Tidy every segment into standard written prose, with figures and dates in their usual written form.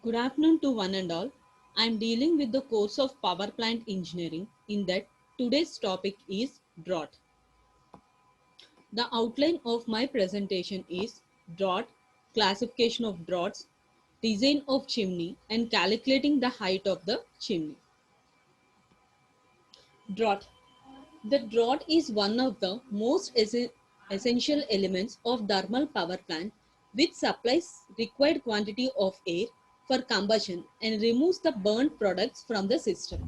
Good afternoon to one and all. I am dealing with the course of Power Plant Engineering in that today's topic is drought. The outline of my presentation is drought, classification of droughts, design of chimney and calculating the height of the chimney. Drought. The drought is one of the most essential elements of thermal power plant which supplies required quantity of air for combustion and removes the burnt products from the system.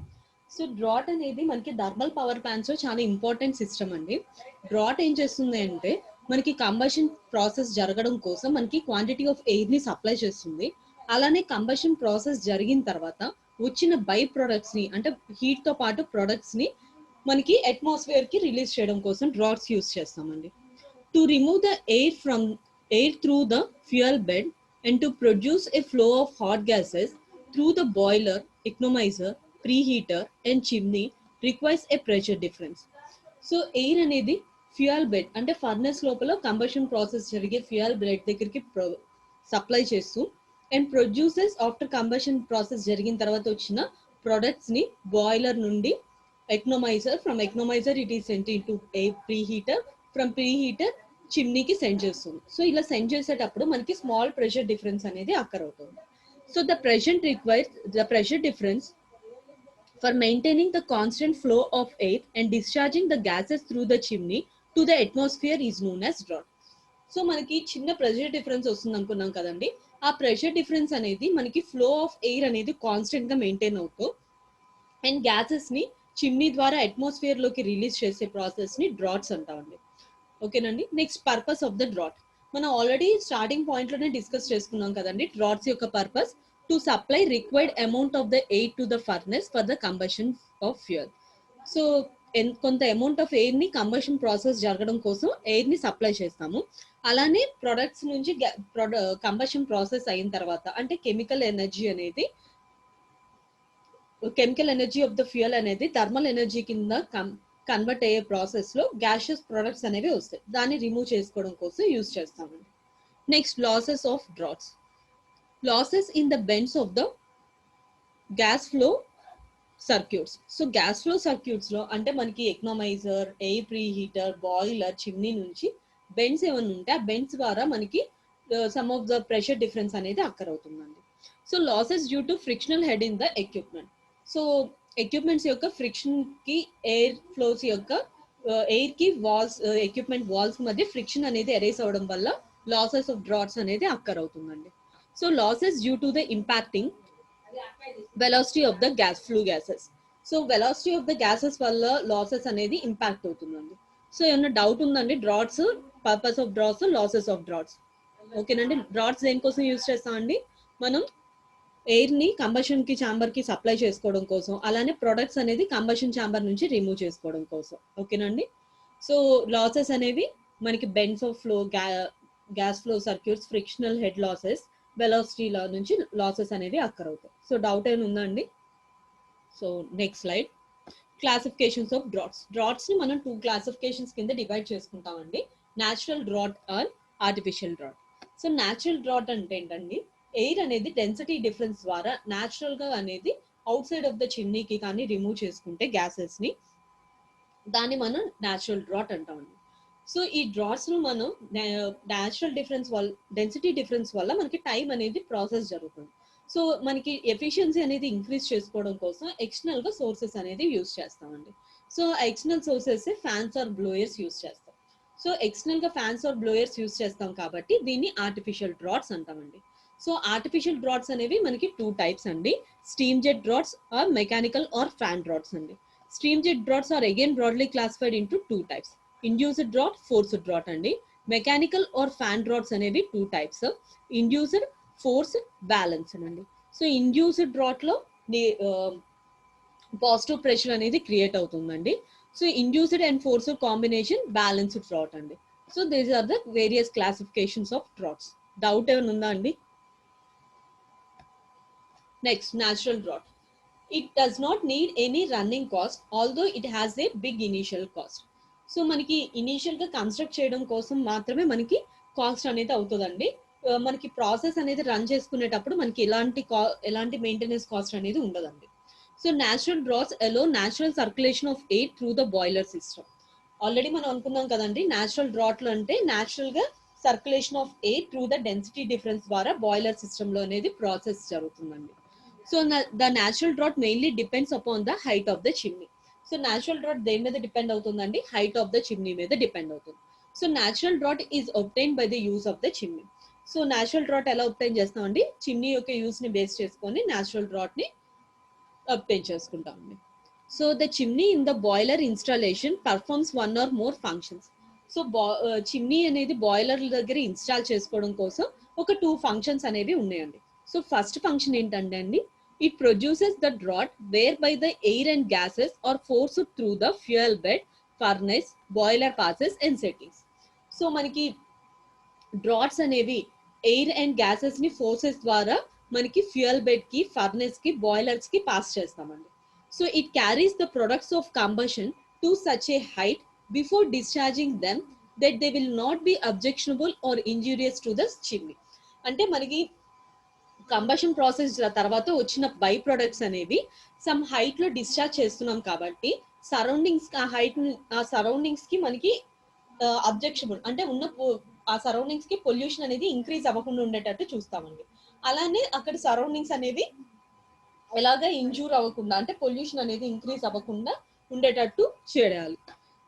So drought అనేది మనకి thermal power ప్లాంట్స్లో చాలా important system అండి. Drought ఏం చేస్తుంది అంటే మనకి combustion process జరగడం కోసం మనకి క్వాంటిటీ ఆఫ్ ఎయిర్ని సప్లై చేస్తుంది. అలానే కంబషన్ ప్రాసెస్ జరిగిన తర్వాత వచ్చిన బై ప్రొడక్ట్స్ని అంటే హీట్తో పాటు ప్రొడక్ట్స్ని మనకి అట్మాస్ఫియర్ కి రిలీజ్ చేయడం కోసం డ్రాట్స్ యూస్ చేస్తామండి. To remove the air through the fuel bed and to produce A flow of hot gases through the boiler, economiser, preheater and chimney requires a pressure difference. So air అనేది fuel bed అంటే furnace లోపల combustion process జరిగే fuel bed దగ్గరికి supply చేస్తూ and produces after combustion process జరిగిన తర్వాత వచ్చిన products ని బాయిలర్ నుండి economizer, from economizer it is sent into a preheater, from preheater చిమ్నీకి సెండ్ చేస్తుంది. సో ఇలా సెండ్ చేసేటప్పుడు మనకి స్మాల్ ప్రెషర్ డిఫరెన్స్ అనేది అక్కర్ అవుతుంది. So the pressure difference for maintaining the constant flow of air and discharging the gases through the chimney to the atmosphere is known as draught. So మనకి చిన్న pressure difference వస్తుంది అనుకున్నాం కదండి. ఆ pressure difference అనేది మనకి flow of air అనేది constant గా మెయింటైన్ అవుతూ అండ్ గ్యాసెస్ ని చిమ్నీ ద్వారా అట్మాస్ఫియర్ లోకి రిలీజ్ చేసే ప్రాసెస్ ని డ్రాట్స్ అంటామండి. ఓకేనండి. Next purpose of the drought. మనం ఆల్రెడీ స్టార్టింగ్ పాయింట్ లోనే డిస్కస్ చేసుకున్నాం కదండి. డ్రాట్స్ యొక్క purpose to supply required amount of the air to the furnace for the combustion of fuel. So కొంత అమౌంట్ ఆఫ్ ఎయిర్ ని combustion process జరగడం కోసం air ని సప్లై చేస్తాము. అలానే ప్రొడక్ట్స్ నుంచి కంబషన్ ప్రాసెస్ అయిన తర్వాత అంటే chemical energy of the fuel అనేది థర్మల్ ఎనర్జీ కింద కన్వర్ట్ అయ్యే ప్రాసెస్ లో గ్యాషియస్ ప్రొడక్ట్స్ అనేవి వస్తాయి. దాన్ని రిమూవ్ చేసుకోవడం కోసం యూజ్ చేస్తామండి. Next losses of droughts. Losses in the bends of the gas flow circuits. So gas flow circuits లో అంటే మనకి economiser, air pre heater, boiler, chimney నుంచి బెండ్స్ ఏమైనా ఉంటే ఆ బెండ్స్ ద్వారా మనకి some of the pressure difference అనేది అక్కర్ అవుతుందండి. So losses due to frictional head in the equipment. So equipments యొక్క ఫ్రిక్షన్ కి ఎయిర్ ఫ్లోస్ యొక్క ఎయిర్ కి వాల్స్ ఎక్విప్మెంట్ వాల్స్ మధ్య ఫ్రిక్షన్ అనేది ఎరేస్ అవడం వల్ల లాసెస్ ఆఫ్ డ్రాట్స్ అనేది అక్కర్ అవుతుందండి. So losses due to the impacting velocity of the flue gases. So velocity of the gases వల్ల లాసెస్ అనేది ఇంపాక్ట్ అవుతుందండి. సో ఏమన్నా డౌట్ ఉందండి? Droughts, purpose of droughts, losses of droughts. ఓకేనండి. డ్రాట్స్ దేనికోసం use చేస్తామండి? మనం ఎయిర్ ని కంబషన్ కి ఛాంబర్ కి సప్లై చేసుకోవడం కోసం, అలానే ప్రొడక్ట్స్ అనేది కంబషన్ ఛాంబర్ నుంచి రిమూవ్ చేసుకోవడం కోసం. ఓకేనండి. సో లాసెస్ అనేవి మనకి bends of flow, gas flow circuits, frictional head losses, velocity నుంచి లాసెస్ అనేవి అక్కర్ అవుతాయి. సో డౌట్ ఏమైనా ఉందా అండి? So next slide. Classifications of droughts. Droughts ని మనం 2 క్లాసిఫికేషన్స్ కింద డివైడ్ చేసుకుంటామండి. Natural drought and artificial drought. So natural drought అంటే ఏంటండి? ఎయిర్ అనేది డెన్సిటీ డిఫరెన్స్ ద్వారా న్యాచురల్ గా అనేది అవుట్ సైడ్ ఆఫ్ ద చిమ్నీకి కానీ రిమూవ్ చేసుకుంటే గ్యాసెస్ ని, దాన్ని మనం న్యాచురల్ డ్రాట్ అంటామండి. సో ఈ డ్రాట్స్ ను మనం న్యాచురల్ డిఫరెన్స్ వల్ల, డెన్సిటీ డిఫరెన్స్ వల్ల మనకి టైం అనేది ప్రాసెస్ జరుగుతుంది. సో మనకి ఎఫిషియన్సీ అనేది ఇంక్రీజ్ చేసుకోవడం కోసం ఎక్స్టర్నల్ గా సోర్సెస్ అనేది యూజ్ చేస్తామండి. So external sources fans or blowers use చేస్తాం. సో ఎక్స్టర్నల్ గా ఫ్యాన్స్ ఆర్ బ్లోయర్స్ యూజ్ చేస్తాం కాబట్టి దీన్ని ఆర్టిఫిషియల్ డ్రాట్స్ అంటామండి. సో ఆర్టిఫిషియల్ డ్రాట్స్ అనేవి మనకి 2 టైప్స్ అండి. Steam jet draughts or mechanical or fan draughts అండి. Steam jet draughts are again broadly classified into 2 types. Induced draught, forced draught అండి. Mechanical or fan draughts అనేవి 2 types. Induced, forced, balanced అండి. So induced drought లో positive pressure అనేది create అవుతుందండి. So induced and forced combination balanced draught అండి. So these are the various classifications of draughts. Doubt ఏమైనా ఉందా అండి? Next, natural drought. It does not need any running cost, although it has a big initial cost. So మనకి initial గా construct చేయడం కోసం మాత్రమే మనకి కాస్ట్ అనేది అవుతుందండి. మనకి ప్రాసెస్ అనేది రన్ చేసుకునేటప్పుడు మనకి ఎలాంటి మెయింటెనెన్స్ కాస్ట్ అనేది ఉండదండి. So natural draughts allow natural circulation of air through the boiler system. Already మనం అనుకున్నాం కదండి, న్యాచురల్ డ్రాట్లు అంటే న్యాచురల్ గా circulation of air through the density difference ద్వారా బాయిలర్ సిస్టమ్ లో అనేది ప్రాసెస్ జరుగుతుందండి. So the natural draught mainly depends upon the height of the chimney. So natural draught దేని మీద డిపెండ్ అవుతుందండి? హైట్ ఆఫ్ ద చిమ్నీ మీద depend అవుతుంది. So natural draught is ఒబ్టైన్ by the use of the chimney. So natural drought ఎలా ఒబ్టైన్ చేస్తామండి? Chimney యొక్క use ని base చేసుకొని న్యాచురల్ డ్రాట్ ని ఒబ్టైన్ చేసుకుంటామండి. So the chimney in the boiler installation performs one or more functions. So chimney అనేది boiler దగ్గర install చేసుకోవడం కోసం ఒక 2 ఫంక్షన్స్ అనేవి ఉన్నాయండి. సో ఫస్ట్ ఫంక్షన్ ఏంటంటే అండి, it produces the draught whereby the air and gases are forced through the fuel bed, furnace, boiler passes and settings. So మనకి డ్రాట్స్ అనేవి ఎయిర్ అండ్ గ్యాసెస్ ని ఫోర్సెస్ ద్వారా మనకి fuel bed కి, furnace కి, boilers కి pass చేస్తామండి. So it carries the products of combustion to such a height before discharging them that they will not be objectionable or injurious to the chimney. అంటే మనకి combustion process తర్వాత వచ్చిన by products అనేవి some height లో discharge చేస్తున్నాం కాబట్టి surroundings ఆ surroundings కి మనకి అబ్జెక్షబుల్ అంటే ఆ సరౌండింగ్స్ కి పొల్యూషన్ అనేది ఇంక్రీజ్ అవ్వకుండా ఉండేటట్టు చూస్తామండి. అలానే అక్కడ సరౌండింగ్స్ అనేవి ఎలాగా ఇంజూర్ అవ్వకుండా అంటే పొల్యూషన్ అనేది ఇంక్రీజ్ అవ్వకుండా ఉండేటట్టు చేయాలి.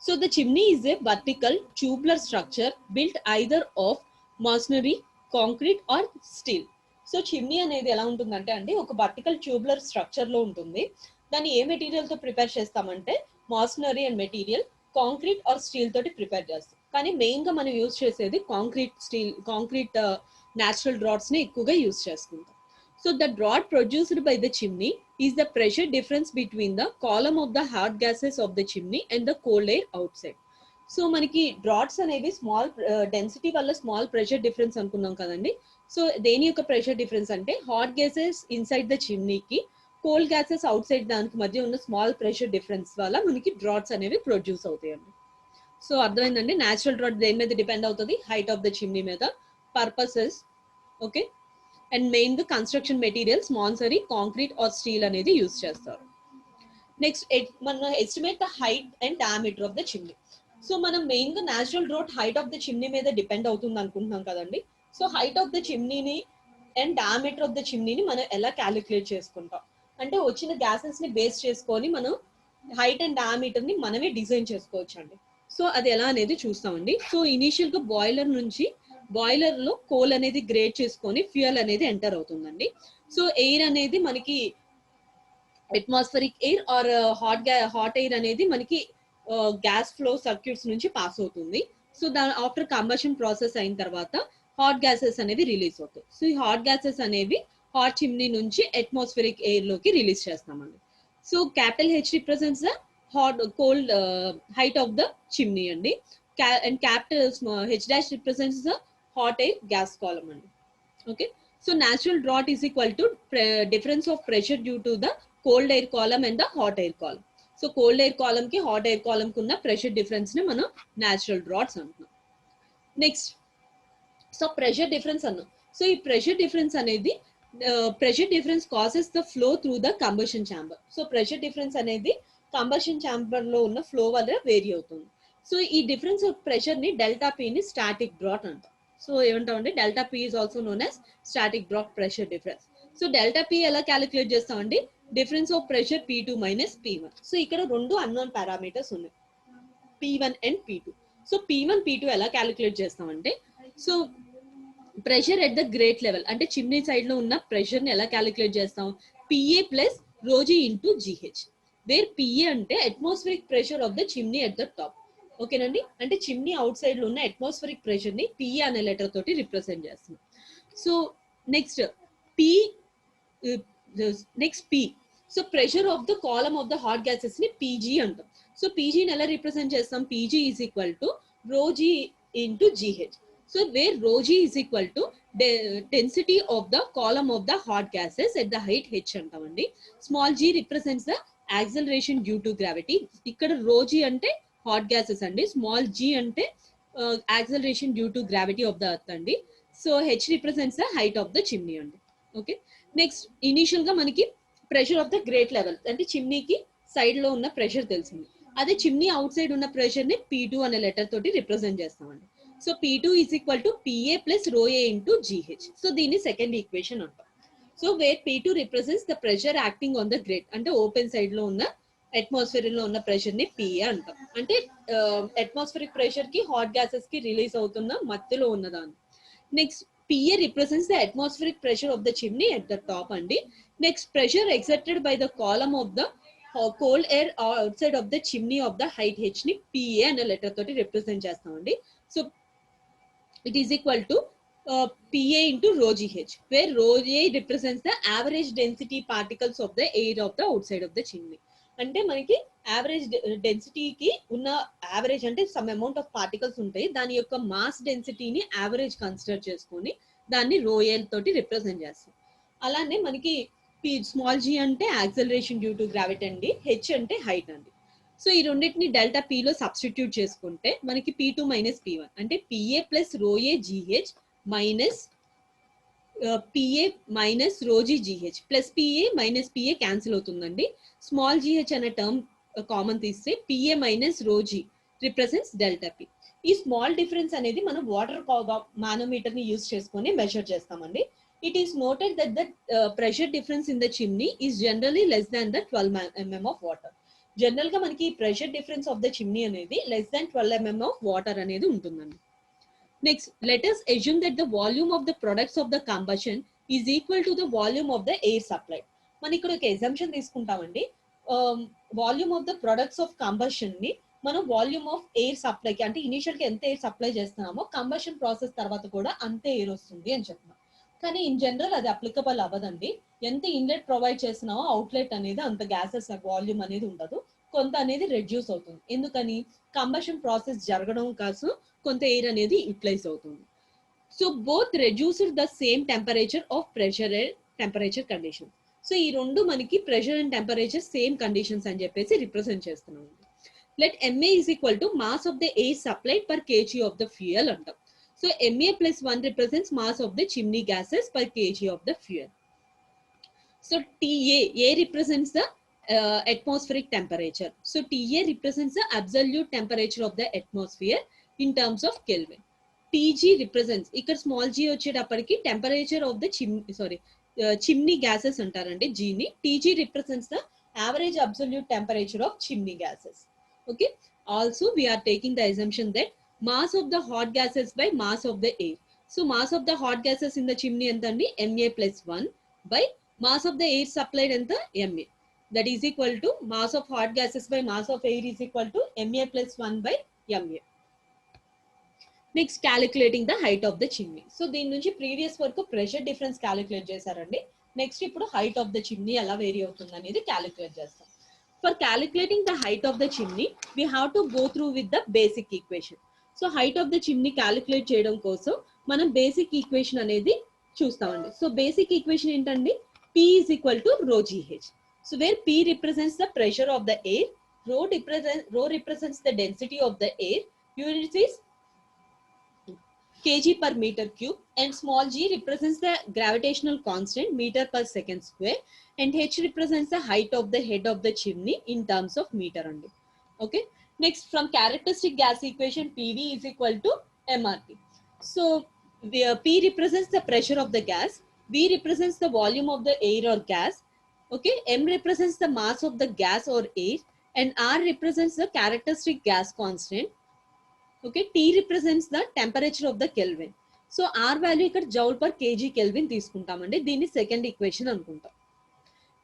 So the chimney is a vertical tubular structure built either of masonry, concrete or steel. So chimney అనేది ఎలా ఉంటుందంటే అండి, ఒక వర్టికల్ ట్యూబ్లర్ స్ట్రక్చర్ లో ఉంటుంది. దాన్ని ఏ మెటీరియల్ తో ప్రిపేర్ చేస్తామంటే masonry and material, concrete or steel తోటి ప్రిపేర్ చేస్తాం. కానీ మెయిన్ గా మనం యూజ్ చేసేది కాంక్రీట్ న్యాచురల్ డ్రాట్స్ ని ఎక్కువగా యూజ్ చేసుకుంటాం. So the draught produced by the chimney is the pressure difference between the column of the hot gases of the chimney and the cold air outside. So మనకి draughts అనేవి small density వల్ల small pressure difference అనుకున్నాం కదండి. So దేని యొక్క pressure difference అంటే hot gases inside the చిమ్నీకి, cold gases outside దానికి మధ్య ఉన్న స్మాల్ ప్రెషర్ డిఫరెన్స్ వల్ల మనకి డ్రాట్స్ అనేవి ప్రొడ్యూస్ అవుతాయండి. సో అర్థమైందండి, న్యాచురల్ డ్రాట్ దేని మీద డిపెండ్ అవుతుంది? హైట్ ఆఫ్ ద చిమ్నీ మీద. పర్పసెస్ ఓకే, అండ్ మెయిన్ గా construction materials masonry, concrete or steel అనేది యూజ్ చేస్తారు. నెక్స్ట్ మనం estimate the height and diameter of the chimney. So మనం మెయిన్ గా natural draught height of the chimney మీద depend అవుతుంది అనుకుంటున్నాం కదండి. సో హైట్ ఆఫ్ ద చిమ్నీని అండ్ డయామీటర్ ఆఫ్ ద చిమ్నీని మనం ఎలా క్యాలిక్యులేట్ చేసుకుంటాం అంటే, వచ్చిన గ్యాసెస్ ని బేస్ చేసుకొని మనం హైట్ అండ్ డయామీటర్ ని మనమే డిజైన్ చేసుకోవచ్చు అండి. సో అది ఎలా అనేది చూస్తామండి. సో ఇనీషియల్ గా బాయిలర్ లో కోల్ అనేది గ్రేడ్ చేసుకొని ఫ్యూయల్ అనేది ఎంటర్ అవుతుందండి. సో ఎయిర్ అనేది మనకి atmospheric air or hot air అనేది మనకి గ్యాస్ ఫ్లో సర్క్యూట్స్ నుంచి పాస్ అవుతుంది. సో ఆఫ్టర్ కంబషన్ ప్రాసెస్ అయిన తర్వాత హాట్ గ్యాసెస్ అనేవి రిలీజ్ అవుతాయి. సో ఈ హాట్ గ్యాసెస్ అనేవి హాట్ చిమ్నీ నుంచి అట్మాస్ఫరిక్ ఎయిర్ లోకి రిలీజ్ చేస్తామండి. So capital H represents the cold height of the chimney అండి. And capital H dash represents the hot air gas column అండి. Okay, so natural drought is equal to difference of pressure due to the cold air column and the hot air column. So cold air column కి hot air column కి ఉన్న pressure difference ని మనం natural draughts అంటున్నాం. Next so pressure difference అన్నాం. So ఈ pressure difference అనేది pressure difference causes the flow through the combustion chamber. So pressure difference అనేది కంబషన్ ఛాంబర్ లో ఉన్న ఫ్లో వల్ల వేరీ అవుతుంది. సో ఈ డిఫరెన్స్ ఆఫ్ ప్రెషర్ ని డెల్టా పి ని స్టాటిక్ డ్రాట్ అంటాం. సో ఏమంటామండి, delta P is also known as static drought pressure difference. So delta P ఎలా క్యాలిక్యులేట్ చేస్తామండి? Difference of pressure P2 minus P1. So ఇక్కడ రెండు అన్నోన్ పారామీటర్స్ ఉన్నాయి, P1 and P2. So P1 P2 ఎలా calculate చేస్తామంటే, so pressure at the great level అంటే chimney side లో ఉన్న ప్రెషర్ ని ఎలా క్యాలిక్యులేట్ చేస్తాం? PA plus ρg into GH, where PA అంటే atmospheric pressure of the chimney at the top. ఓకేనండి, అంటే చిమ్నీ అవుట్ సైడ్ లో ఉన్న అట్మాస్ఫిరిక్ ప్రెషర్ ని PA అనే లెటర్ తోటి రిప్రజెంట్ చేస్తున్నాం. So next P. So pressure of the column of the hot gases ని PG అంటాం. సో PG ని ఎలా రిప్రజెంట్ చేస్తాం? PG is equal to ρg into GH. So where ρg is equal to density of the column of the hot gases at the height H అంటామండి. Small g represents the acceleration due to gravity. ఇక్కడ ρg అంటే hot gases అండి, small g అంటే acceleration due to gravity of the earth అండి. So H represents the height of the chimney అండి. Okay, next initial గా మనకి pressure of the great level అంటే చిమ్నీకి side లో ఉన్న ప్రెషర్ తెలిసింది. అదే చిమ్నీ అవుట్ సైడ్ ఉన్న ప్రెషర్ ని P2 అనే లెటర్ తోటి రిప్రజెంట్ చేస్తామండి. So P2 is equal to PA plus rho A into GH. So దీన్ని సెకండ్ ఈక్వేషన్ అంటాం. So where P2 represents the pressure acting on the great అంటే open side లో ఉన్న అట్మాస్ఫియర్ లో ఉన్న ప్రెషర్ ని PA అంటాం. అంటే అట్మాస్ఫిరిక్ ప్రెషర్ కి హాట్ గ్యాసెస్ కి రిలీజ్ అవుతున్న మధ్యలో ఉన్నదాన్ని. Next PA represents the atmospheric pressure of the chimney at the top అండి. Next pressure exerted by the column of the cold air outside of the chimney of the height h ని PA అనే letter తోటి represent చేస్తామండి. So it is equal to PA into rho GH, where rho A represents the average density particles of the air of the outside of the chimney. అంటే మనకి average డెన్సిటీకి ఉన్న average అంటే some amount of particles ఉంటాయి, దాని యొక్క mass డెన్సిటీని average consider చేసుకొని దాన్ని rho L తోటి రిప్రజెంట్ చేస్తాం. అలానే మనకి స్మాల్ జీ అంటే యాక్సలరేషన్ డ్యూ టు గ్రావిటీ అండి, హెచ్ అంటే హైట్ అండి. సో ఈ రెండింటిని డెల్టా పీలో సబ్స్టిట్యూట్ చేసుకుంటే మనకి P2 మైనస్ P1 అంటే PA plus rho a GH minus PA minus rho G GH plus PA minus PA cancel అవుతుందండి. స్మాల్ GH అనే టర్మ్ కామన్ తీస్తే PA minus rho G represents delta P. ఈ small difference అనేది మనం water manometer ని use చేసుకొని measure చేస్తామండి. It is noted that the pressure difference in the chimney is generally less than the 12 mm of water. General గా మనకి pressure difference of the chimney అనేది less than 12 mm of water అనేది ఉంటుందండి. Next let us assume that the volume of the products of the combustion is equal to the volume of the air supplied. మనం ఇక్కడ ఒక exemption తీసుకుంటామండి. Volume of the products of combustion ని మనం volume of air సప్లైకి అంటే initial గా ఎంత air supply చేస్తున్నామో కంబషన్ ప్రాసెస్ తర్వాత కూడా అంతే ఎయిర్ వస్తుంది అని చెప్తున్నాం. కానీ ఇన్ జనరల్ అది అప్లికబుల్ అవ్వదండి. ఎంత ఇన్లెట్ ప్రొవైడ్ చేస్తున్నామో అవుట్లెట్ అనేది అంత గ్యాసెస్ వాల్యూమ్ అనేది ఉండదు, కొంత అనేది రెడ్యూస్ అవుతుంది. ఎందుకని కంబషన్ ప్రాసెస్ జరగడం కోసం కొంత ఎయిర్ అనేది యూటిలైజ్ అవుతుంది. So both reduced the same temperature of pressure and temperature condition. So ఈ రెండు మనకి pressure and temperature same conditions అని చెప్పేసి రిప్రజెంట్ చేస్తున్నాం. Let MA is equal to mass of the air supplied per kg of the fuel అంటాం. So MA plus 1 represents mass of the chimney gases per kg of the fuel. So TA, A represents the atmospheric temperature. So TA represents the absolute temperature of the atmosphere in terms of Kelvin. TG represents ఇక్కడ small g వచ్చేటప్పటికి temperature of the chimney gases అంటారండి G ని. TG represents the average absolute temperature of chimney gases. Okay. Also we are taking the assumption that mass of the hot gases by mass of the air. So mass of the hot gases in the chimney ఎంత అండి MA plus 1 by mass of the air supplied ఎంత MA. That is equal to mass of hot gases by mass of air is equal to MA plus 1 by MA. Next, calculating the height of the chimney. So దీని నుంచి previous వరకు pressure difference calculate చేశారండి. Next ఇప్పుడు height of the chimney ఎలా vary అవుతుంది అనేది calculate చేస్తాం. For calculating the height of the chimney we have to go through with the basic equation. So height of the chimney calculate చేయడం కోసం మనం basic equation అనేది చూస్తామండి. సో బేసిక్ ఈక్వేషన్ ఏంటండి, P is equal to rho GH. So where P represents the pressure of the air, rho represents the density of the air, unit is kg per meter cube, and small g represents the gravitational constant meter per second square, and h represents the height of the head of the chimney in terms of meter only. Okay. Next, from characteristic gas equation, PV is equal to MRT. So P represents the pressure of the gas, V represents the volume of the air or gas, okay, M represents the mass of the gas or air, and R represents the characteristic gas constant, okay, T represents the temperature of the Kelvin. So R value ఇక్కడ joule per kg Kelvin తీసుకుంటామండి. దీన్ని second equation అనుకుంటాం.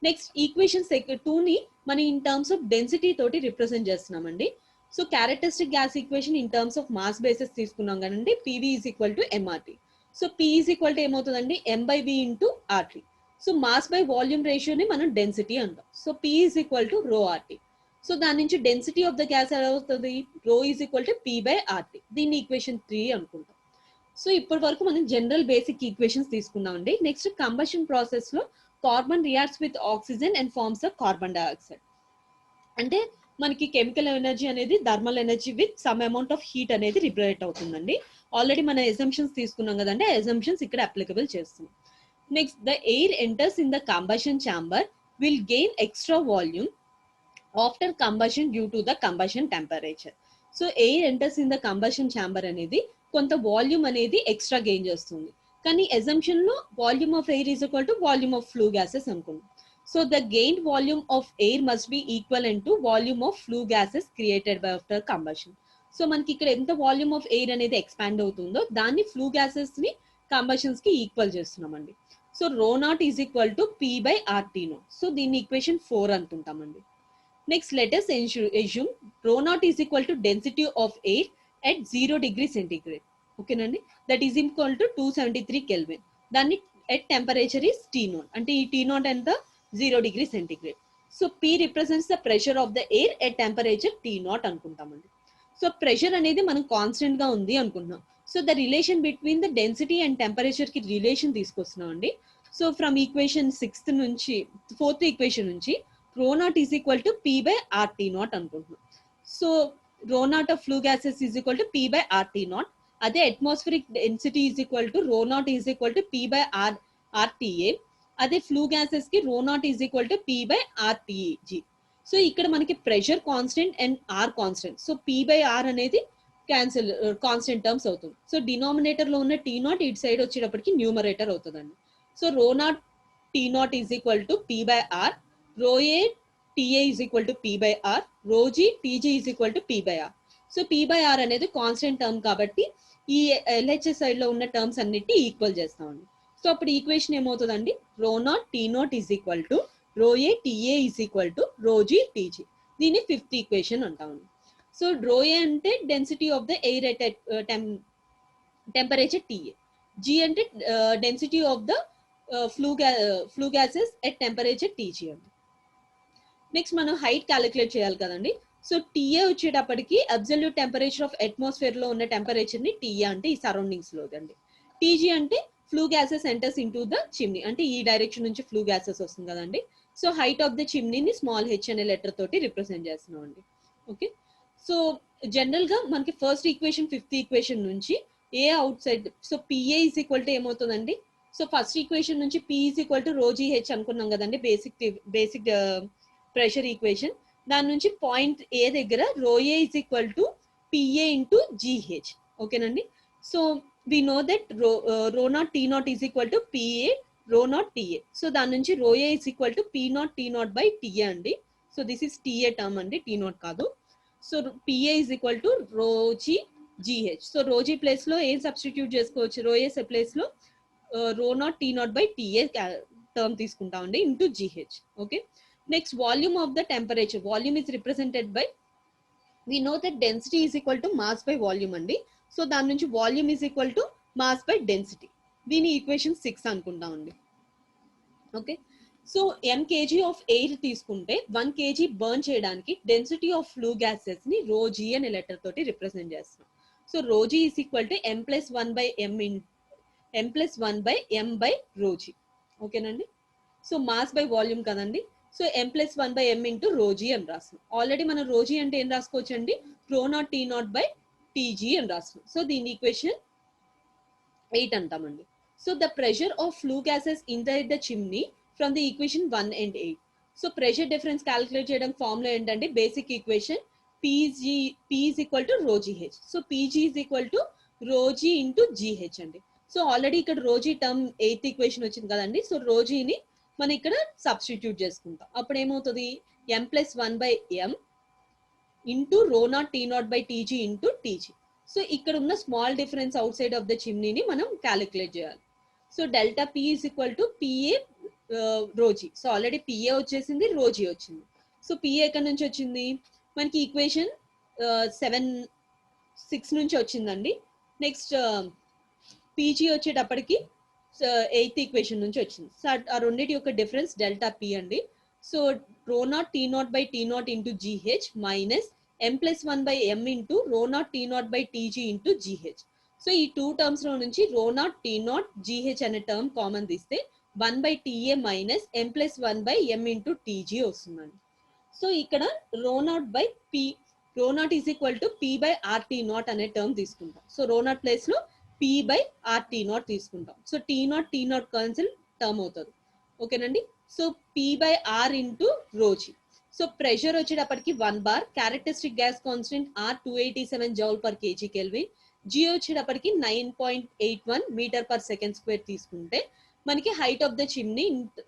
Next equation 2 ని మనం in terms of density తోటి represent చేస్తున్నామండి. So characteristic gas equation in terms of mass basis తీసుకున్నాం కదండి. PV is equal to MRT. So P is equal to ఏమవుతుందండి M/V into RT. So mass by volume రేషియోని మనం density అంటాం. So P is equal to rho RT. So దాని నుంచి density of the gas ఎలా అవుతుంది, రో ఈజ్ ఈక్వల్ టు P/RT. దీన్ని ఈక్వేషన్ 3 అనుకుంటాం. సో ఇప్పటి వరకు మనం జనరల్ బేసిక్ ఈక్వేషన్స్ తీసుకున్నామండి. నెక్స్ట్ కంబషన్ ప్రాసెస్ లో carbon reacts with oxygen and forms of carbon dioxide. అంటే మనకి కెమికల్ ఎనర్జీ అనేది thermal energy with some amount of heat అనేది లిబరేట్ అవుతుందండి. ఆల్రెడీ మన ఎజంప్షన్స్ తీసుకున్నాం కదండి, ఆ ఎజంప్షన్స్ ఇక్కడ అప్లికబుల్ చేస్తున్నాం. Next, the air enters in the combustion chamber will gain extra volume after combustion due to the combustion temperature. So air enters in the combustion chamber అనేది కొంత volume అనేది extra gain చేస్తుంది. కానీ assumption లో volume of air is equal to volume of flue gases అనుకున్నాం. So the gained volume of air must be equivalent to volume of flue gases created by after combustion. So మనకి ఇక్కడ ఎంత volume of air అనేది expand అవుతుందో దాన్ని flue gases ని combustions కి equal చేస్తున్నామండి. So rho naught is equal to P by RT no. So దీన్ని ఈక్వేషన్ 4 అనుకుంటామండి. Next, let us assume rho naught is equal to density of air at 0 degree centigrade. Okay, nandi? That is equal to 273 Kelvin. Then at temperature is T naught. And T naught and the 0 degree centigrade. So P represents the pressure of the air at temperature T naught anukuntamandi. So pressure అనేది మనం constant గా ఉంది అనుకుంటున్నాం. So the relation between the density and temperature కి relation తీసుకొస్తున్నాం అండి. So from equation 6th నుంచి 4th equation నుంచి rho naught is equal to P by RT naught అనుకుంటున్నాం. So rho naught of flue gases is equal to P by RT naught. అదే atmospheric density is equal to rho naught is equal to P by RTA. అదే flue gases కి rho naught is equal to P by RTG. So ఇక్కడ మనకి pressure constant and R constant. So P by R అనేది cancel constant terms అవుతుంది. So denominator లో ఉన్న T naught ఇటు side వచ్చేటప్పటికి న్యూమరేటర్ అవుతుందండి. So rho naught T naught is equal to P by R. Rho A TA is equal to P by R. Rho G TG is equal to P by R. So P by R అనేది constant term కాబట్టి ఈ LHS side లో ఉన్న terms అన్నిటి equal చేస్తామండి. So అప్పుడు equation ఏమవుతుందండి, rho naught T naught is equal to rho A TA is equal to rho G TG. దీన్ని 5th ఈక్వేషన్ అంటామండి. సో రో ఏ అంటే density of the air at temperature TA. G అంటే density of the flue gases at temperature TG అండి. Next మనం height calculate చేయాలి కదండి. So TA వచ్చేటప్పటికి absolute temperature of atmosphere లో ఉన్న టెంపరేచర్ ని టీఏ అంటే ఈ సరౌండింగ్స్ లో అండి. టీజీ అంటే flue gases enters into the chimney, అంటే ఈ డైరెక్షన్ నుంచి ఫ్లూ గ్యాసెస్ వస్తుంది కదండి. సో హైట్ ఆఫ్ ద చిమ్నీని స్మాల్ హెచ్ అనే లెటర్ తోటి రిప్రజెంట్ చేస్తున్నాం అండి. ఓకే, సో జనరల్ గా మనకి ఫస్ట్ ఈక్వేషన్ 5th ఈక్వేషన్ నుంచి A outside, so PA is equal to ఏమవుతుందండి, సో ఫస్ట్ ఈక్వేషన్ నుంచి P is equal to rho G H అనుకున్నాం కదండి, బేసిక్ ప్రెషర్ ఈక్వేషన్. దాని నుంచి పాయింట్ ఏ దగ్గర rho A is equal to PA into GH. ఓకేనండి. So we know that rho naught T naught is equal to PA rho naught TA. So దాని నుంచి rho A is equal to P naught T naught by TA అండి. So this is TA term అండి, T naught కాదు. So PA is equal to rho G GH. So rho G place లో ఏం substitute చేసుకోవచ్చు, rho A place లో రో naught T naught by TA term తీసుకుంటామండి into GH. Okay, next volume of the temperature, volume is represented by, we know that density is equal to mass by volume andi. So దాని నుంచి volume is equal to mass by density. దీని equation 6 అనుకుంటాం అండి. Okay, so m kg of air తీసుకుంటే 1 kg burn చేయడానికి density of flue gases ని రో G అనే లెటర్ తోటి రిప్రజెంట్ చేస్తాం. So rho G is equal to m+1 by m by rho G. ఓకేనండి. సో మాస్ బై వాల్యూమ్ కదండి. So m+1 by m into rho G అని రాస్తున్నాం. ఆల్రెడీ మనం రోజీ అంటే ఏం రాసుకోవచ్చు అండి, rho naught T naught by TG అని రాస్తున్నాం. సో దీని ఈక్వేషన్ 8 అంటామండి. So the pressure of flue gases inside the chimney from the equation 1 and 8. So pressure difference calculate చేయడం ఫార్ములా ఏంటంటే basic equation P is equal to rho GH. సో PG is equal to rho G into GH అండి. So already ఇక్కడ rho G term 8th equation వచ్చింది కదండి. So రోజీని మనం ఇక్కడ substitute చేసుకుంటాం. అప్పుడు ఏమవుతుంది, m+1 by m into rho naught T naught by TG into TG. So ఇక్కడ ఉన్న small difference outside of the చిమ్నీని మనం క్యాలిక్యులేట్ చేయాలి. So delta P is equal to PA rho G. So already PA వచ్చేసింది, rho G వచ్చింది. So PA ఎక్కడి నుంచి వచ్చింది మనకి ఈక్వేషన్ 6 నుంచి వచ్చిందండి. నెక్స్ట్ పీజీ వచ్చేటప్పటికి 8th ఈక్వేషన్ నుంచి వచ్చింది. సో ఆ రెండింటి యొక్క డిఫరెన్స్ డెల్టా పి అండి. So rho naught T naught by T naught into GH minus m+1 by m into rho naught T naught by TG into GH. So ఈ 2 terms లో నుంచి rho naught T naught GH అనే term common తీస్తే 1 by TA minus m+1 by m into TG వస్తుందండి. So ఇక్కడ rho naught by P rho naught is equal to P by RT not అనే term తీసుకుంటాం. So rho naught place లో P by RT naught తీసుకుంటాం. So T naught cancel term అవుతుంది. ఓకేనండి. So P by R into rho G. So pressure వచ్చేటప్పటికి 1 bar, characteristic gas constant R 287 joule per kg kelvin, G వచ్చేటప్పటికి 9.81 metre per second square తీసుకుంటే మనకి height of the chimney,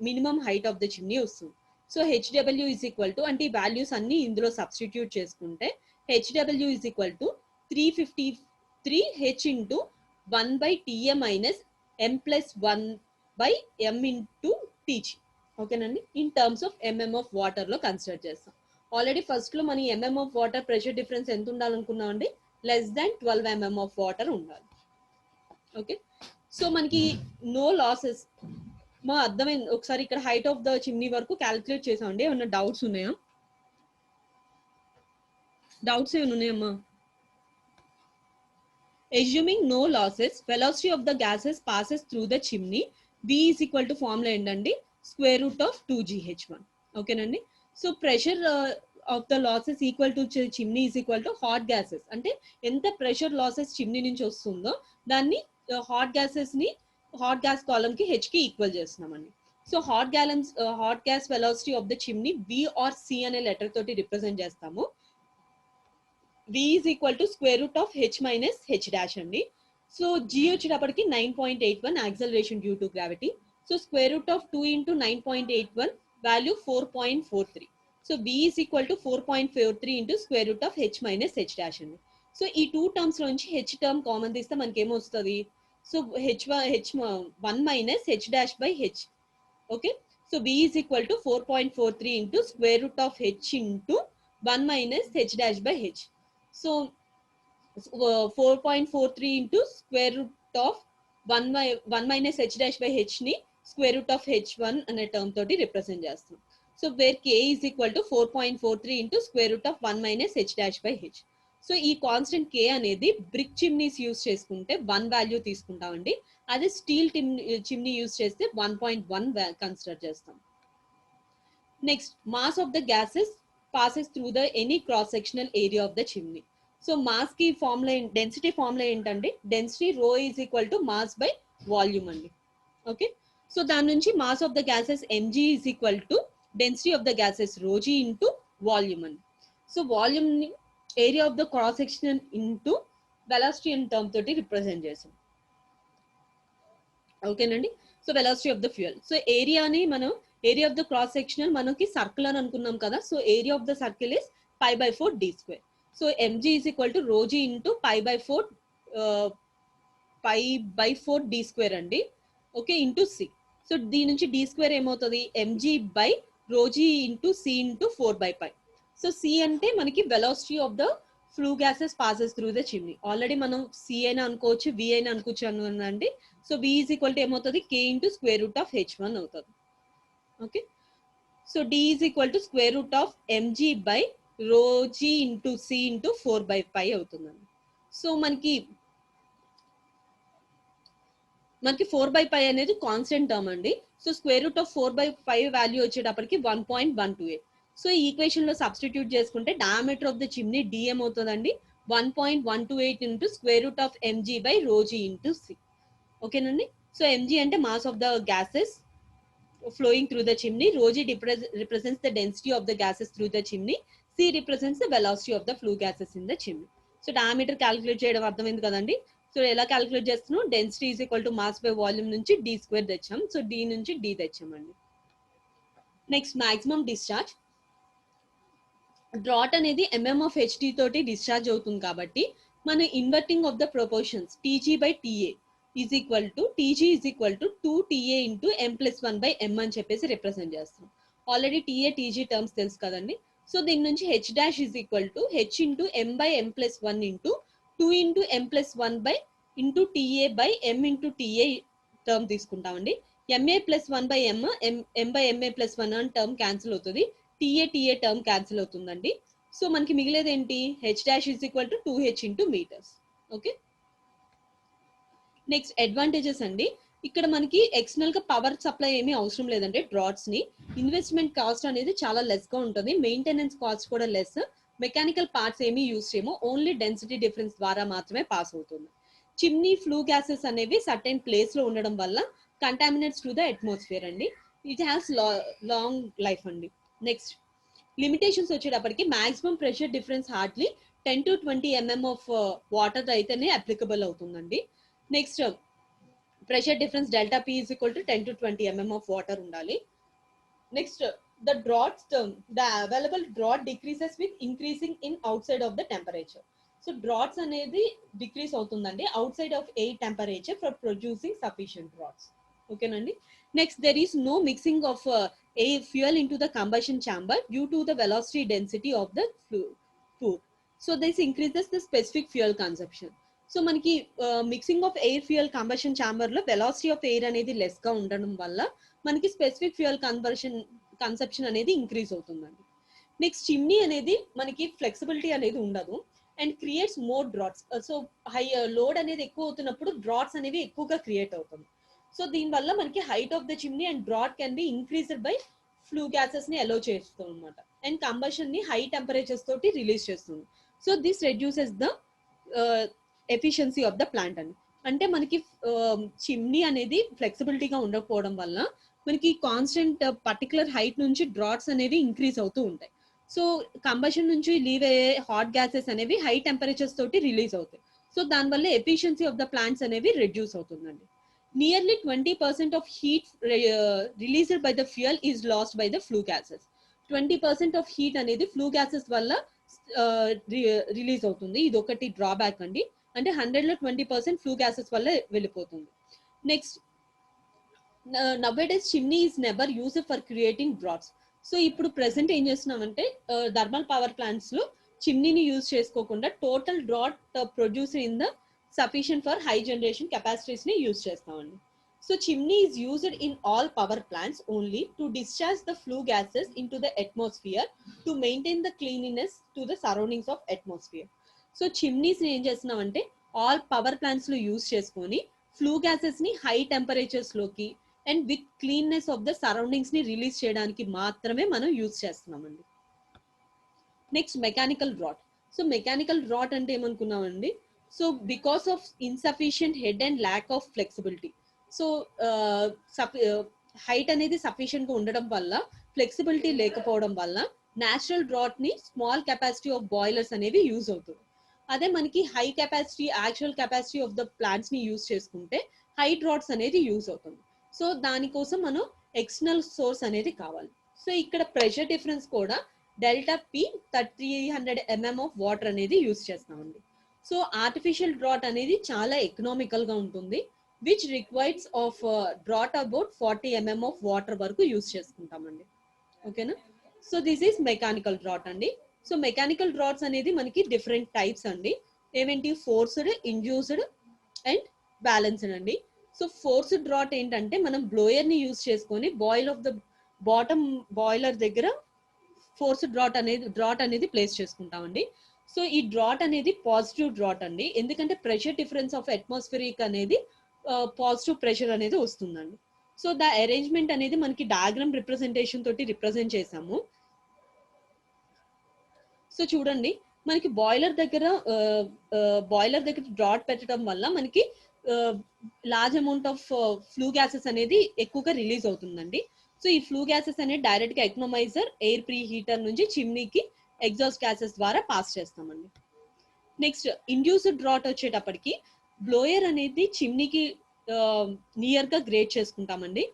minimum height of the chimney వస్తుంది. So HW is equal to, అంటే ఈ values అన్ని ఇందులో substitute చేసుకుంటే HW is equal to 353 H into 1 by TA minus M plus 1 by M into TG. ఓకేనండి. In terms of mm of water లో consider చేస్తాం. Already first లో మన mm of water pressure difference ఎంత ఉండాలనుకున్నామండి? Less than 12 mm of water ఉండాలి. Okay. So మనకి no losses మా అర్థమైంది. ఒకసారి ఇక్కడ హైట్ ఆఫ్ ద చిమ్నీ వరకు క్యాలిక్యులేట్ చేసామండి. ఏమన్నా డౌట్స్ ఉన్నాయా? డౌట్స్ ఏమైనా ఉన్నాయమ్మా? Assuming no losses, velocity of the gases passes through the chimney. V is equal to formula ఏంటండి? Square root of 2gh1. ఓకేనండి. So pressure of the losses equal to chimney is equal to hot gases. అంటే ఎంత pressure losses chimney నుంచి వస్తుందో దాన్ని hot gas column కి H కి equal చేస్తున్నామండి. So hot gas velocity of the chimney V or C అనే letter తోటి రిప్రజెంట్ చేస్తాము. V is equal to square root of h minus h dash అండి. సో g వచ్చేటప్పటికి 9.81 acceleration due to gravity. So square root of 2 into 9.81 value 4.43. So v is equal to 4.43 into square root of h minus h dash అండి. So ఈ two terms నుంచి h term common తీస్తే మనకి ఏమొస్తుంది? So h1 minus h dash by h. Okay. So v is equal to 4.43 into square root of h into 1 minus h dash by h. So 4.43 into square root of 1 minus h dash by h ని square root of h1 అనే term తోటి represent చేస్తాం. So where k is equal to 4.43 into square root of 1 minus h dash by h. So ఈ constant k అనేది brick chimneys use చేసుకుంటే 1 value తీసుకుంటామండి. అదే steel chimney use చేస్తే 1.1 consider చేస్తాం. Next, mass of the gases passes through the any cross sectional area of the chimney. So mass ki formula, density formula ఏంటండి? Density rho is equal to mass by volume అండి. Okay. So దాని నుంచి mass of the gases mg is equal to density of the gases rho g into volume అండి. So volume ని area of the cross section into velocity in term తోటి represent చేసాం. ఓకేనండి. So velocity of the fuel. So ఏరియాని మనం area of the cross sectional మనకి circle అని అనుకున్నాం కదా. So area of the circle is pi by 4 d square. So mg is equal to rho G into pi by 4 d square అండి. Okay. Into C. So దీని నుంచి d square ఏమవుతుంది? mg by rho G into C into 4 by pi. So C అంటే మనకి velocity of the flue gases passes through the chimney. Already మనం C అయినా అనుకోవచ్చు, V అయినా అనుకోవచ్చు అనండి. So V is equal to ఏమవుతుంది? k ఇంటూ స్క్వేర్ రూట్ ఆఫ్ h1 అవుతుంది. Okay. So d is equal to square root of mg by rho g into c into 4 by pi అవుతుందండి. సో మనకి 4 by pi అనేది constant term అండి. So square root of 4 by 5 value వచ్చేటప్పటికి 1.128. So ఈ equation లో substitute చేసుకుంటే diameter of the chimney d ఏమవుతుందండి? 1.128 into square root of mg by rho g into c. ఓకేనండి. సో mg అంటే mass of the gases flowing through the chimney. Rho g represents the density of the gases through the chimney. C represents the velocity of the flue gases in the chimney. So diameter calculate చేయడం అర్థమైంది కదండి. So ఎలా calculate చేస్తున్నాం? Density is equal to mass by volume నుంచి d square తెచ్చాం. So d నుంచి d తెచ్చామండి. Next, maximum discharge. Draught అనేది mm of hd తోటి డిశ్చార్జ్ అవుతుంది కాబట్టి మన inverting of the proportions tg by ta is equal to tg is equal to 2ta into m plus 1 by m అని చెప్పేసి represent చేస్తాం. ఆల్రెడీ ta tg టర్మ్స్ తెలుసు కదండి. సో దీని నుంచి h dash is equal to h into m by m plus 1 into 2 into m plus 1 by into ta by m into ta term తీసుకుంటామండి. ma plus 1 by m by ma plus 1 అని term cancel అవుతుంది. ta term cancel అవుతుందండి. So మనకి మిగిలేది ఏంటి? h dash is equal to 2h into meters. Okay. Next, advantages అండి. ఇక్కడ మనకి ఎక్స్టర్నల్ గా పవర్ సప్లై ఏమీ అవసరం లేదండి. డ్రాట్స్ ని ఇన్వెస్ట్మెంట్ కాస్ట్ అనేది చాలా లెస్ గా ఉంటుంది. మెయింటెనెన్స్ కాస్ట్ కూడా లెస్. మెకానికల్ పార్ట్స్ ఏమీ యూజ్ చేయము, ఓన్లీ డెన్సిటీ డిఫరెన్స్ ద్వారా మాత్రమే పాస్ అవుతుంది. చిమ్నీ ఫ్లూ గ్యాసెస్ అనేవి సర్టెన్ ప్లేస్ లో ఉండడం వల్ల కంటామినేట్స్ టు ద అట్మాస్ఫియర్ అండి. ఇట్ హ్యాస్ లాంగ్ లైఫ్ అండి. నెక్స్ట్ లిమిటేషన్స్ వచ్చేటప్పటికి maximum pressure difference hardly 10 to 20 mm of water అయితేనే అప్లికబుల్ అవుతుందండి. Next pressure difference delta P is equal to 10 to 20 mm of water ఉండాలి. Next the draughts the available draught decreases with increasing in outside of the temperature. So draughts అనేది decrease అవుతుందండి outside of air temperature for producing sufficient draughts. ఓకేనండి. Next there is no mixing of air fuel into the combustion chamber due to the velocity density of the food. So this increases the specific fuel consumption. So మనకి mixing of air fuel combustion chamber లో velocity of air అనేది less గా ఉండడం వల్ల మనకి specific fuel consumption అనేది increase అవుతుందండి. Next chimney అనేది మనకి ఫ్లెక్సిబిలిటీ అనేది ఉండదు and creates more draughts. So high load అనేది ఎక్కువ అవుతున్నప్పుడు డ్రాట్స్ అనేవి ఎక్కువగా క్రియేట్ అవుతుంది. సో దీనివల్ల మనకి height of the chimney and drought can be increased by flu gases ని అలో చేస్తుంది అనమాట అండ్ కంబషన్ ని హై టెంపరేచర్స్ తోటి రిలీజ్ చేస్తుంది. So this reduces the efficiency of the plant అని. అంటే మనకి చిమ్నీ అనేది ఫ్లెక్సిబిలిటీగా ఉండకపోవడం వల్ల మనకి కాన్స్టెంట్ పర్టికులర్ హైట్ నుంచి డ్రాట్స్ అనేవి ఇంక్రీజ్ అవుతూ ఉంటాయి. సో కంబషన్ నుంచి లీవ్ అయ్యే హాట్ గ్యాసెస్ అనేవి హై టెంపరేచర్స్ తోటి రిలీజ్ అవుతాయి. సో దానివల్ల ఎఫిషియన్సీ ఆఫ్ ద ప్లాంట్స్ అనేవి రెడ్యూస్ అవుతుందండి. Nearly 20% of heat released by the fuel is lost by the flue gases. 20% of heat అనేది ఫ్లూ గ్యాసెస్ వల్ల రిలీజ్ అవుతుంది. ఇది ఒకటి డ్రాబ్యాక్ అండి. అంటే 100లో 20% ఫ్లూ గ్యాసెస్ వల్ల వెళ్ళిపోతుంది. Next nowadays chimney is never used for creating draughts. So ఇప్పుడు ప్రెసెంట్ ఏం చేస్తున్నామంటే థర్మల్ పవర్ ప్లాంట్స్ లో చిమ్నీని యూజ్ చేసుకోకుండా total drought produce in the sufficient for high generation capacities ni use chestamandi. So chimney is used in all power plants only to discharge the flue gases into the atmosphere to maintain the cleanliness to the surroundings of atmosphere. So chimneys ni em chestunamante all power plants lo use cheskoni flue gases ni high temperatures loki and with cleanness of the surroundings ni release cheyadaniki maatrame manam use chestunamandi. Next mechanical rot. So mechanical rot ante em anukunnamandi. So because of insufficient head and lack of flexibility, so height అనేది sufficient గా ఉండడం వల్ల flexibility లేకపోవడం వల్ల natural drought ని small capacity of boilers అనేవి use అవుతుంది. అదే మనకి high capacity actual capacity of the plants ని యూజ్ చేసుకుంటే హై డ్రాట్స్ అనేది యూజ్ అవుతుంది. సో దానికోసం మనం ఎక్స్టర్నల్ సోర్స్ అనేది కావాలి. సో ఇక్కడ ప్రెషర్ డిఫరెన్స్ కూడా delta P 300 mm of water అనేది యూజ్ చేస్తామండి. సో ఆర్టిఫిషియల్ డ్రాట్ అనేది చాలా ఎకనామికల్ గా ఉంటుంది which requires of drought about 40 mm of water వరకు యూజ్ చేసుకుంటామండి. ఓకేనా. So this is mechanical drought అండి. సో మెకానికల్ డ్రాట్స్ అనేది మనకి డిఫరెంట్ టైప్స్ అండి. ఏమేంటి ఫోర్స్డ్, ఇండ్యూస్డ్ అండ్ బ్యాలెన్స్డ్ అండి. సో ఫోర్స్డ్ డ్రాట్ ఏంటంటే మనం బ్లోయర్ ని యూజ్ చేసుకొని boil of the bottom boiler దగ్గర ఫోర్స్డ్ డ్రాట్ అనేది ప్లేస్ చేసుకుంటామండి. సో ఈ డ్రాట్ అనేది పాజిటివ్ డ్రాట్ అండి. ఎందుకంటే ప్రెషర్ డిఫరెన్స్ ఆఫ్ అట్మాస్ఫిరిక్ అనేది పాజిటివ్ ప్రెషర్ అనేది వస్తుందండి. సో ద అరేంజ్మెంట్ అనేది మనకి డయాగ్రామ్ రిప్రజెంటేషన్ తోటి రిప్రజెంట్ చేసాము. సో చూడండి మనకి బాయిలర్ దగ్గర డ్రాట్ పెట్టడం వల్ల మనకి large amount of flue gases అనేది ఎక్కువగా రిలీజ్ అవుతుందండి. సో ఈ ఫ్లూ గ్యాసెస్ అనేది డైరెక్ట్ గా ఎకనామైజర్ ఎయిర్ ప్రీ హీటర్ నుంచి చిమ్నీకి ఎగ్జాస్ట్ గ్యాసెస్ ద్వారా పాస్ చేస్తామండి. నెక్స్ట్ ఇండ్యూస్డ్ డ్రాట్ వచ్చేటప్పటికి బ్లోయర్ అనేది చిమ్నీకి నియర్ గా గ్రేట్ చేసుకుంటామండి.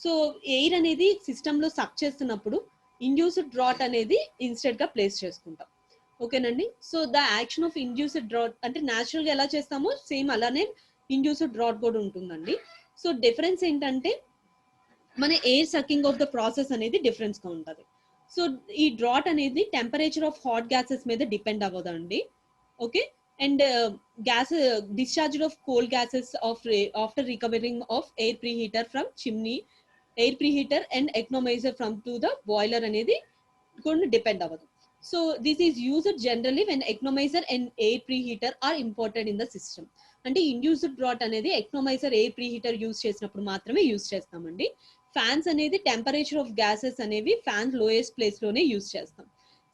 సో ఎయిర్ అనేది సిస్టమ్ లో సక్ చేస్తున్నప్పుడు ఇండ్యూస్డ్ డ్రాట్ అనేది ఇన్స్టెడ్ గా ప్లేస్ చేసుకుంటాం. ఓకేనండి. So the action of induced drought అంటే న్యాచురల్ గా ఎలా చేస్తామో సేమ్ అలానే ఇండ్యూస్డ్ డ్రాట్ కూడా ఉంటుందండి. సో డిఫరెన్స్ ఏంటంటే మన air sucking of the process అనేది డిఫరెన్స్ గా ఉంటుంది. సో ఈ డ్రాట్ అనేది టెంపరేచర్ ఆఫ్ హాట్ గ్యాసెస్ మీద డిపెండ్ అవ్వదండి. Okay. And gas discharge of cold gases after recovering of air preheater from chimney, air preheater and economiser from to the boiler అనేది కూడా depend అవ్వదు. So this is used generally when economiser and air preheater are important in the system. అంటే induced draught అనేది economiser air preheater use చేసినప్పుడు మాత్రమే use చేస్తామండి. Fans అనేది temperature of gases అనేవి ఫ్యాన్స్ లోయెస్ట్ ప్లేస్ లోనే యూజ్ చేస్తాం.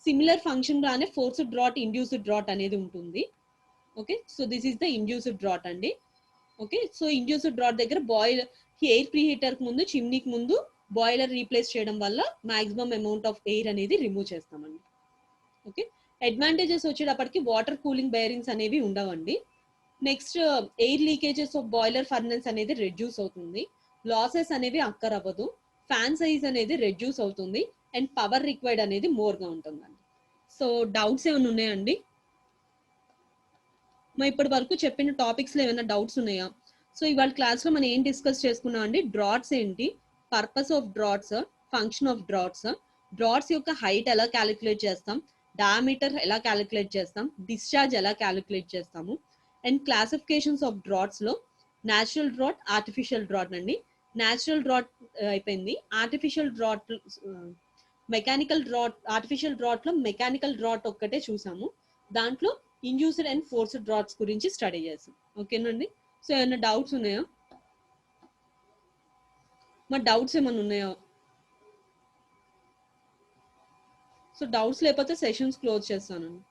సిమిలర్ ఫంక్షన్ లానే ఫోర్స్డ్ డ్రాట్, ఇండ్యూస్డ్ డ్రాట్ అనేది ఉంటుంది. Okay, so this is the induced drought అండి. ఓకే, సో ఇండ్యూస్డ్ డ్రాట్ దగ్గర ఎయిర్ ప్రీ హీటర్ కి ముందు, చిమ్నీకి ముందు బాయిలర్ రీప్లేస్ చేయడం వల్ల మాక్సిమం అమౌంట్ ఆఫ్ ఎయిర్ అనేది రిమూవ్ చేస్తామండి. ఓకే, అడ్వాంటేజెస్ వచ్చేటప్పటికి వాటర్ కూలింగ్ బేరింగ్స్ అనేవి ఉండవండి. Next air leakages of boiler furnace అనేది రెడ్యూస్ అవుతుంది. లాసెస్ అనేవి అక్కర్ అవ్వదు. ఫ్యాన్ సైజ్ అనేది రెడ్యూస్ అవుతుంది. అండ్ పవర్ రిక్వైర్డ్ అనేది మోర్గా ఉంటుందండి. సో డౌట్స్ ఏమైనా ఉన్నాయండి? మరి ఇప్పటి వరకు చెప్పిన టాపిక్స్ లో ఏమైనా డౌట్స్ ఉన్నాయా? సో ఇవాళ క్లాస్ లో మనం ఏం డిస్కస్ చేసుకున్నాం అండి, డ్రాట్స్ ఏంటి, purpose of droughts, function of droughts, droughts యొక్క హైట్ ఎలా క్యాలిక్యులేట్ చేస్తాం, డయామీటర్ ఎలా క్యాలిక్యులేట్ చేస్తాం, డిశ్చార్జ్ ఎలా క్యాలిక్యులేట్ చేస్తాము, అండ్ క్లాసిఫికేషన్స్ ఆఫ్ డ్రాట్స్ లో న్యాచురల్ డ్రాట్, ఆర్టిఫిషియల్ డ్రాట్ అండి. న్యాచురల్ డ్రాట్ అయిపోయింది. Artificial drought, mechanical drought, artificial drought లో మెకానికల్ డ్రాట్ ఒక్కటే చూసాము. దాంట్లో ఇండ్యూస్డ్ అండ్ ఫోర్స్డ్ డ్రాట్స్ గురించి స్టడీ చేసాం. ఓకేనండి, సో ఏమైనా డౌట్స్ ఉన్నాయా? మరి డౌట్స్ ఏమైనా ఉన్నాయా? సో డౌట్స్ లేకపోతే సెషన్స్ క్లోజ్ చేస్తానండి.